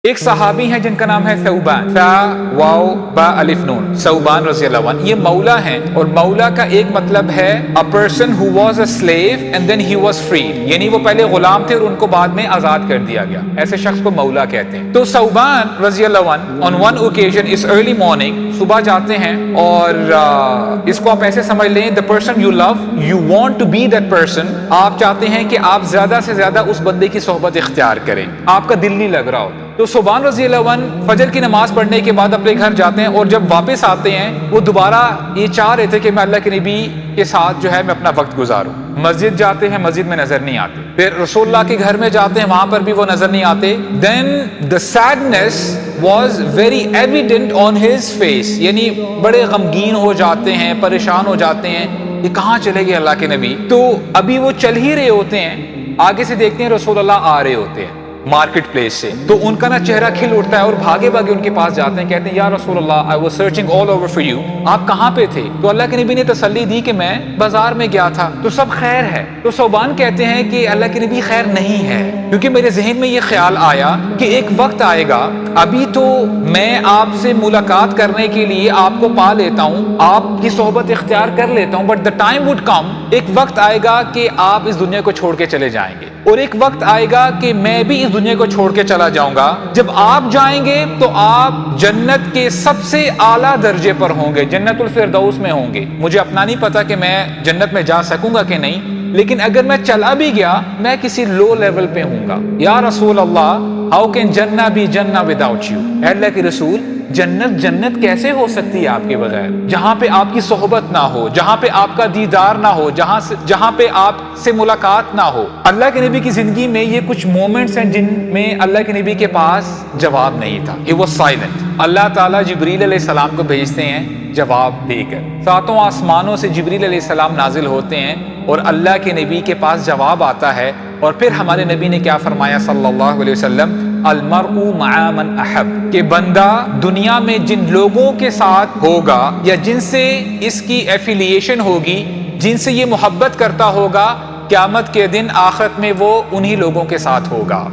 ایک صحابی ہیں جن کا نام ہے ثوبان، ثا واو با الف نون، ثوبان رضی اللہ عنہ. یہ مولا ہیں، اور مولا کا ایک مطلب ہے a person who was a slave and then he was freed، یعنی وہ پہلے غلام تھے اور ان کو بعد میں آزاد کر دیا گیا. ایسے شخص کو مولا کہتے ہیں. تو ثوبان رضی اللہ عنہ on one occasion is early morning، صبح جاتے ہیں، اور اس کو آپ ایسے سمجھ لیں the person you love you want to be that person، آپ چاہتے ہیں کہ آپ زیادہ سے زیادہ اس بندے کی صحبت اختیار کریں، آپ کا دل نہیں لگ رہا ہوتا. تو ثوبان رضی اللہ عنہ فجر کی نماز پڑھنے کے بعد اپنے گھر جاتے ہیں، اور جب واپس آتے ہیں وہ دوبارہ یہ چاہ رہے تھے کہ میں اللہ کے نبی کے ساتھ جو ہے میں اپنا وقت گزاروں. مسجد جاتے ہیں، مسجد میں نظر نہیں آتے. پھر رسول اللہ کے گھر میں جاتے ہیں، وہاں پر بھی وہ نظر نہیں آتے. then the sadness was very evident on his face، یعنی بڑے غمگین ہو جاتے ہیں، پریشان ہو جاتے ہیں، یہ کہاں چلے گئے اللہ کے نبی. تو ابھی وہ چل ہی رہے ہوتے ہیں، آگے سے دیکھتے ہیں رسول اللہ آ رہے ہوتے ہیں مارکیٹ پلیس سے. تو ان کا نا چہرہ کھل اٹھتا ہے اور بھاگے بھاگے ان کے پاس جاتے ہیں، کہتے ہیں یا رسول اللہ I was searching all over for you، آپ کہاں پہ تھے؟ تو اللہ کے نبی نے تسلی دی کہ میں بازار میں گیا تھا، تو سب خیر ہے. تو ثوبان کہتے ہیں کہ اللہ کے نبی خیر نہیں ہے، کیونکہ میرے ذہن میں یہ خیال آیا کہ ایک وقت آئے گا، ابھی تو میں آپ سے ملاقات کرنے کے لیے آپ کو پا لیتا ہوں، آپ کی صحبت اختیار کر لیتا ہوں، but the time would come، ایک وقت آئے گا کہ آپ اس دنیا کو چھوڑ کے چلے جائیں گے، اور ایک وقت آئے گا کہ میں بھی اس دنیا کو چھوڑ کے چلا جاؤں گا. جب آپ جائیں گے تو آپ جنت کے سب سے اعلیٰ درجے پر ہوں گے، جنت الفردوس میں ہوں گے. مجھے اپنا نہیں پتا کہ میں جنت میں جا سکوں گا کہ نہیں، لیکن اگر میں چلا بھی گیا میں کسی لو لیول پہ ہوں گا. یا رسول اللہ how can جنہ بھی جنہ without you، اے اللہ کے رسول جنت کیسے ہو سکتی ہے آپ کے بغیر، جہاں پہ آپ کی صحبت نہ ہو، جہاں پہ آپ کا دیدار نہ ہو، جہاں پہ آپ سے ملاقات نہ ہو. اللہ کے نبی کی زندگی میں یہ کچھ مومنٹس ہیں جن میں اللہ کے نبی کے پاس جواب نہیں تھا. He was silent. اللہ تعالیٰ جبریل علیہ السلام کو بھیجتے ہیں جواب دے کر، ساتوں آسمانوں سے جبریل علیہ السلام نازل ہوتے ہیں اور اللہ کے نبی کے پاس جواب آتا ہے. اور پھر ہمارے نبی نے کیا فرمایا صلی اللہ علیہ وسلم، المرء مع من احب، کہ بندہ دنیا میں جن لوگوں کے ساتھ ہوگا یا جن سے اس کی ایفیلیشن ہوگی، جن سے یہ محبت کرتا ہوگا، قیامت کے دن آخرت میں وہ انہی لوگوں کے ساتھ ہوگا.